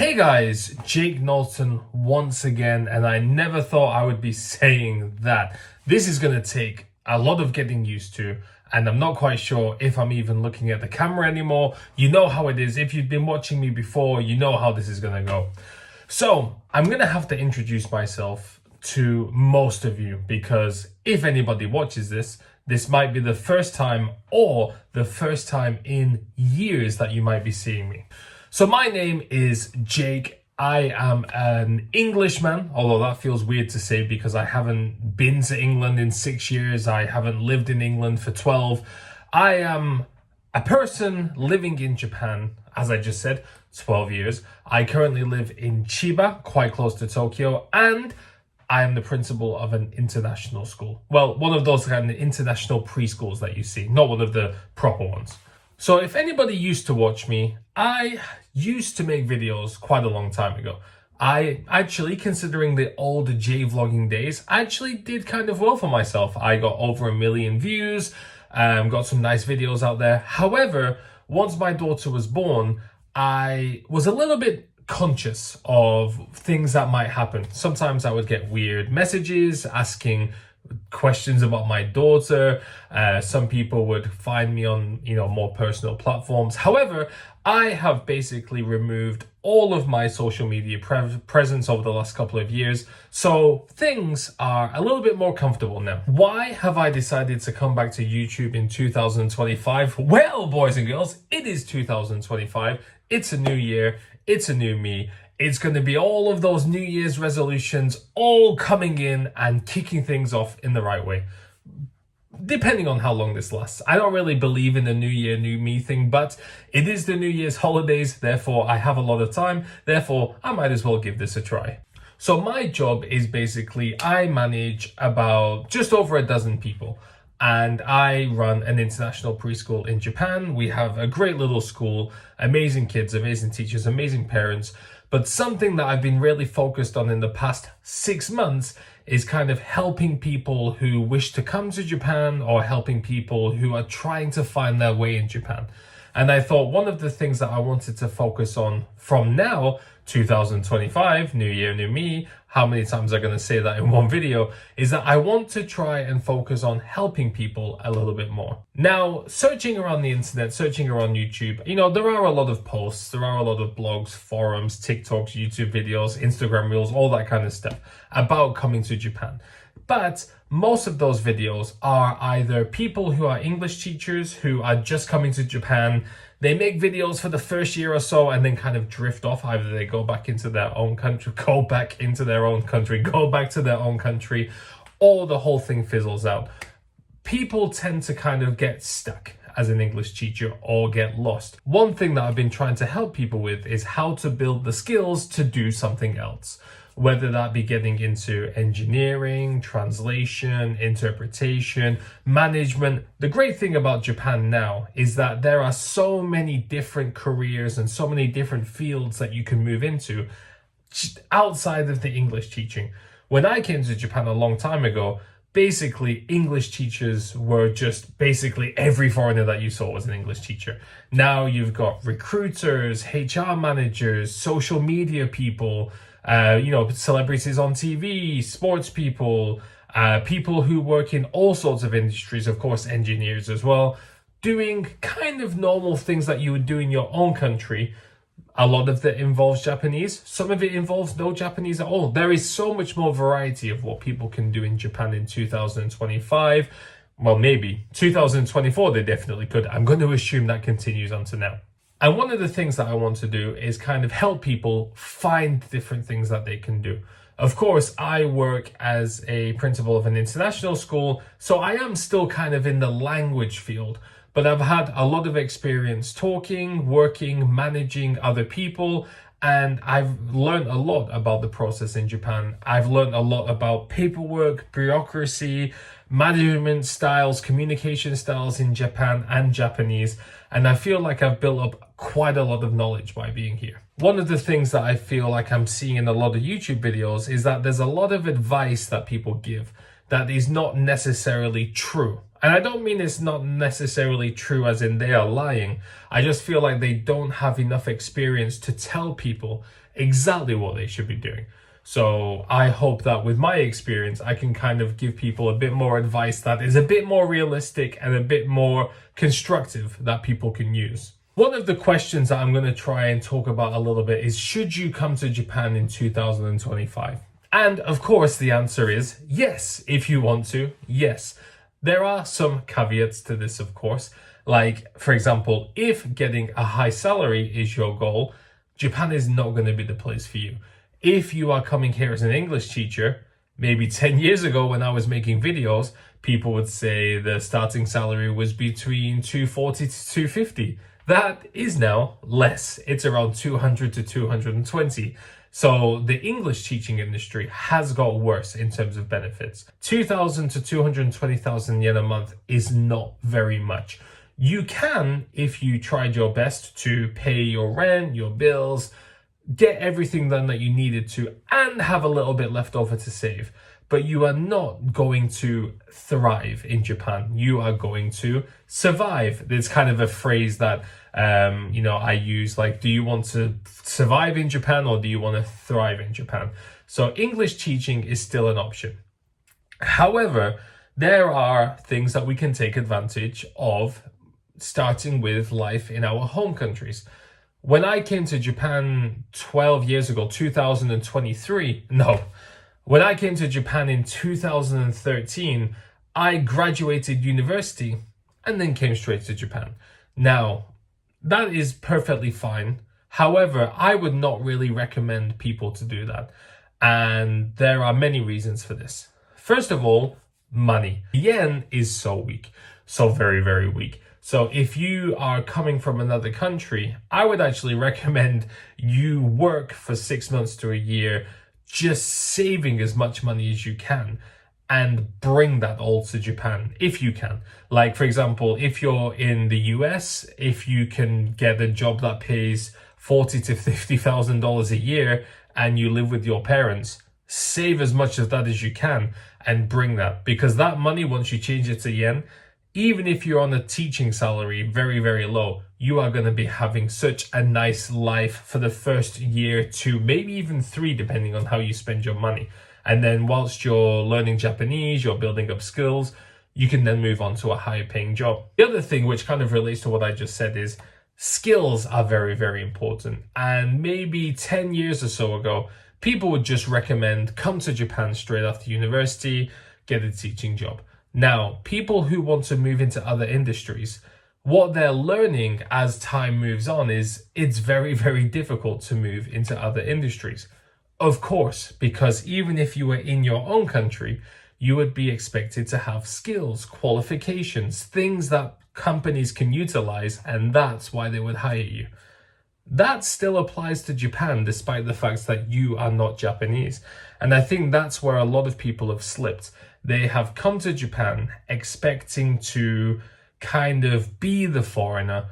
Hey guys, Jake Knowlton once again, and I never thought I would be saying that. This is going to take a lot of getting used to, and I'm not quite sure if I'm even looking at the camera anymore. You know how it is. If you've been watching me before, you know how this is going to go. So I'm going to have to introduce myself to most of you, because if anybody watches this, this might be the first time or the first time in years that you might be seeing me. So my name is Jake. I am an Englishman, although that feels weird to say because I haven't been to England in 6 years. I haven't lived in England for 12. I am a person living in Japan, as I just said, 12 years. I currently live in Chiba, quite close to Tokyo, and I am the principal of an international school. Well, one of those kind of international preschools that you see, not one of the proper ones. So if anybody used to watch me, I used to make videos quite a long time ago. I actually, considering the old J-vlogging days, I actually did kind of well for myself. I got over 1 million views, got some nice videos out there. However, once my daughter was born, I was a little bit conscious of things that might happen. Sometimes I would get weird messages asking questions about my daughter. Some people would find me on, more personal platforms. However, I have basically removed all of my social media presence over the last couple of years. So things are a little bit more comfortable now. Why have I decided to come back to YouTube in 2025? Well, boys and girls, it is 2025. It's a new year. It's a new me. It's going to be all of those New Year's resolutions all coming in and kicking things off in the right way. Depending on how long this lasts. I don't really believe in the New Year, New Me thing, but it is the New Year's holidays. Therefore, I have a lot of time. Therefore, I might as well give this a try. So my job is basically I manage about just over a dozen people. And I run an international preschool in Japan. We have a great little school, amazing kids, amazing teachers, amazing parents. But something that I've been really focused on in the past 6 months is kind of helping people who wish to come to Japan or helping people who are trying to find their way in Japan. And I thought one of the things that I wanted to focus on from now, 2025, New Year, New Me, how many times I'm going to say that in one video, is that I want to try and focus on helping people a little bit more. Now, searching around the internet, searching around YouTube, there are a lot of posts, there are a lot of blogs, forums, TikToks, YouTube videos, Instagram reels, all that kind of stuff about coming to Japan. But most of those videos are either people who are English teachers who are just coming to Japan. They make videos for the first year or so and then kind of drift off. Either they go back into their own country, go back to their own country, or the whole thing fizzles out. People tend to kind of get stuck as an English teacher or get lost. One thing that I've been trying to help people with is how to build the skills to do something else. Whether that be getting into engineering, translation, interpretation, management. The great thing about Japan now is that there are so many different careers and so many different fields that you can move into outside of the English teaching. When I came to Japan a long time ago, basically English teachers were just basically every foreigner that you saw was an English teacher. Now you've got recruiters, HR managers, social media people, celebrities on TV, sports people, people who work in all sorts of industries, of course, engineers as well, doing kind of normal things that you would do in your own country. A lot of that involves Japanese. Some of it involves no Japanese at all. There is so much more variety of what people can do in Japan in 2025. Well, maybe 2024, they definitely could. I'm going to assume that continues on to now. And one of the things that I want to do is kind of help people find different things that they can do. Of course, I work as a principal of an international school, so I am still kind of in the language field, but I've had a lot of experience talking, working, managing other people, and I've learned a lot about the process in Japan. I've learned a lot about paperwork, bureaucracy, management styles, communication styles in Japan and Japanese, and I feel like I've built up quite a lot of knowledge by being here. One of the things that I feel like I'm seeing in a lot of YouTube videos is that there's a lot of advice that people give. that is not necessarily true. And I don't mean it's not necessarily true as in they are lying. I just feel like they don't have enough experience to tell people exactly what they should be doing. So I hope that with my experience, I can kind of give people a bit more advice that is a bit more realistic and a bit more constructive that people can use. One of the questions that I'm going to try and talk about a little bit is, should you come to Japan in 2025? And of course, the answer is yes. If you want to, yes. There are some caveats to this, of course. Like, for example, if getting a high salary is your goal, Japan is not going to be the place for you. If you are coming here as an English teacher, maybe 10 years ago when I was making videos, people would say the starting salary was between 240 to 250. That is now less. It's around 200 to 220. So the English teaching industry has got worse in terms of benefits. 2,000 to 220,000 yen a month is not very much. You can, if you tried your best to pay your rent, your bills, get everything done that you needed to, and have a little bit left over to save. But you are not going to thrive in Japan. You are going to survive. There's kind of a phrase that I use, like, do you want to survive in Japan or do you want to thrive in Japan? So English teaching is still an option. However, there are things that we can take advantage of, starting with life in our home countries. When I came to Japan 12 years ago, when I came to Japan in 2013, I graduated university and then came straight to Japan. Now, that is perfectly fine. However, I would not really recommend people to do that. And there are many reasons for this. First of all, money. The yen is so weak, so very, very weak. So if you are coming from another country, I would actually recommend you work for 6 months to a year, just saving as much money as you can, and bring that all to Japan if you can. Like, for example, if you're in the US, if you can get a job that pays $40,000 to $50,000 a year and you live with your parents, save as much of that as you can and bring that, because that money, once you change it to yen, even if you're on a teaching salary, very, very low, you are going to be having such a nice life for the first year, 2, maybe even 3, depending on how you spend your money. And then whilst you're learning Japanese, you're building up skills, you can then move on to a higher paying job. The other thing, which kind of relates to what I just said, is skills are very, very important. And maybe 10 years or so ago, people would just recommend come to Japan straight after university, get a teaching job. Now, people who want to move into other industries, what they're learning as time moves on is it's very, very difficult to move into other industries. Of course, because even if you were in your own country, you would be expected to have skills, qualifications, things that companies can utilize, and that's why they would hire you. That still applies to Japan, despite the fact that you are not Japanese. And I think that's where a lot of people have slipped. They have come to Japan expecting to kind of be the foreigner,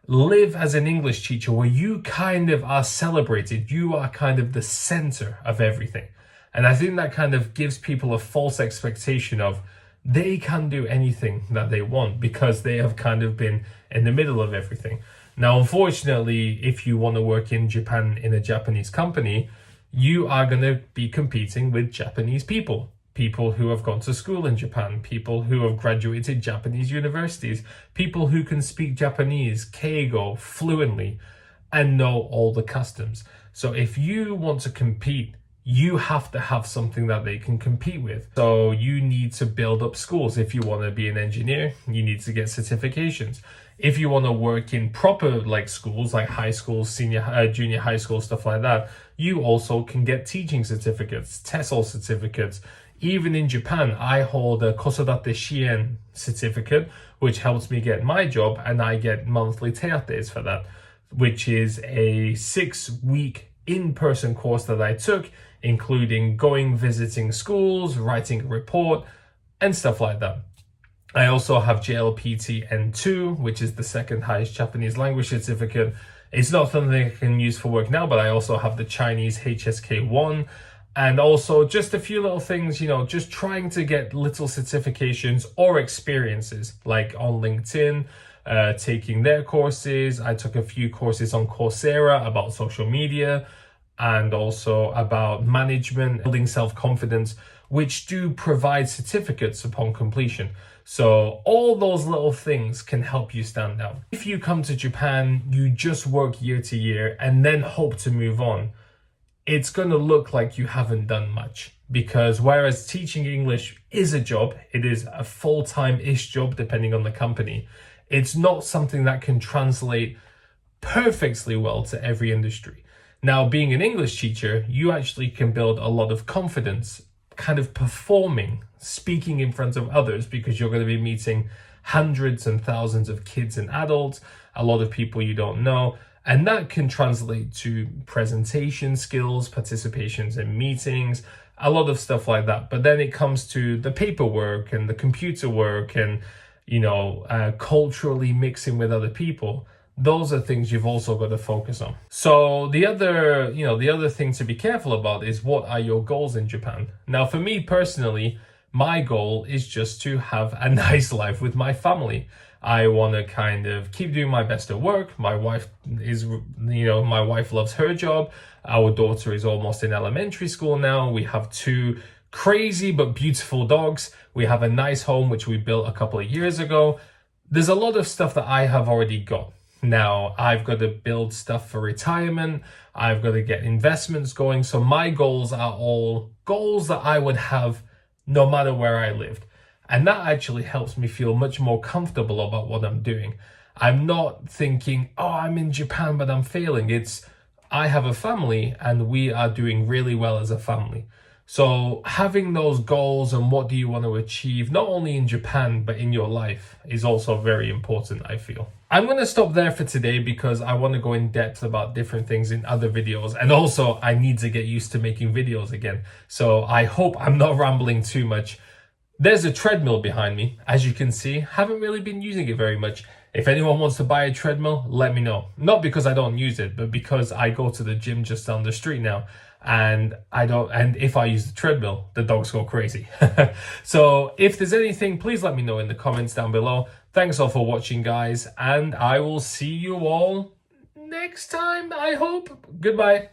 live as an English teacher where you kind of are celebrated. You are kind of the center of everything. And I think that kind of gives people a false expectation of they can do anything that they want because they have kind of been in the middle of everything. Now, unfortunately, if you want to work in Japan in a Japanese company, you are going to be competing with Japanese people. People who have gone to school in Japan, people who have graduated Japanese universities, people who can speak Japanese, keigo, fluently, and know all the customs. So if you want to compete, you have to have something that they can compete with. So you need to build up schools. If you want to be an engineer, you need to get certifications. If you want to work in proper schools, like high school, junior high school, stuff like that, you also can get teaching certificates, TESOL certificates. Even in Japan, I hold a Kosodate Shien certificate, which helps me get my job, and I get monthly teates for that, which is a 6-week in-person course that I took, including visiting schools, writing a report, and stuff like that. I also have JLPT N2, which is the second highest Japanese language certificate. It's not something I can use for work now, but I also have the Chinese HSK1. And also just a few little things, just trying to get little certifications or experiences, like on LinkedIn, taking their courses. I took a few courses on Coursera about social media and also about management, building self-confidence, which do provide certificates upon completion. So all those little things can help you stand out. If you come to Japan, you just work year to year and then hope to move on, it's going to look like you haven't done much, because whereas teaching English is a job, it is a full-time-ish job depending on the company, it's not something that can translate perfectly well to every industry. Now, being an English teacher, you actually can build a lot of confidence kind of performing, speaking in front of others, because you're going to be meeting hundreds and thousands of kids and adults, a lot of people you don't know. And that can translate to presentation skills, participations in meetings, a lot of stuff like that. But then it comes to the paperwork and the computer work and, culturally mixing with other people. Those are things you've also got to focus on. So the other thing to be careful about is, what are your goals in Japan? Now, for me personally, my goal is just to have a nice life with my family. I want to kind of keep doing my best at work. My wife loves her job. Our daughter is almost in elementary school now. We have 2 crazy but beautiful dogs. We have a nice home, which we built a couple of years ago. There's a lot of stuff that I have already got. Now, I've got to build stuff for retirement. I've got to get investments going. So my goals are all goals that I would have no matter where I lived. And that actually helps me feel much more comfortable about what I'm doing. I'm not thinking, oh, I'm in Japan, but I'm failing. It's, I have a family and we are doing really well as a family. So having those goals and what do you want to achieve, not only in Japan, but in your life, is also very important, I feel. I'm going to stop there for today because I want to go in depth about different things in other videos. And also I need to get used to making videos again. So I hope I'm not rambling too much. There's a treadmill behind me, as you can see. Haven't really been using it very much. If anyone wants to buy a treadmill, let me know. Not because I don't use it, but because I go to the gym just down the street now. And if I use the treadmill, the dogs go crazy. So if there's anything, please let me know in the comments down below. Thanks all for watching, guys. And I will see you all next time, I hope. Goodbye.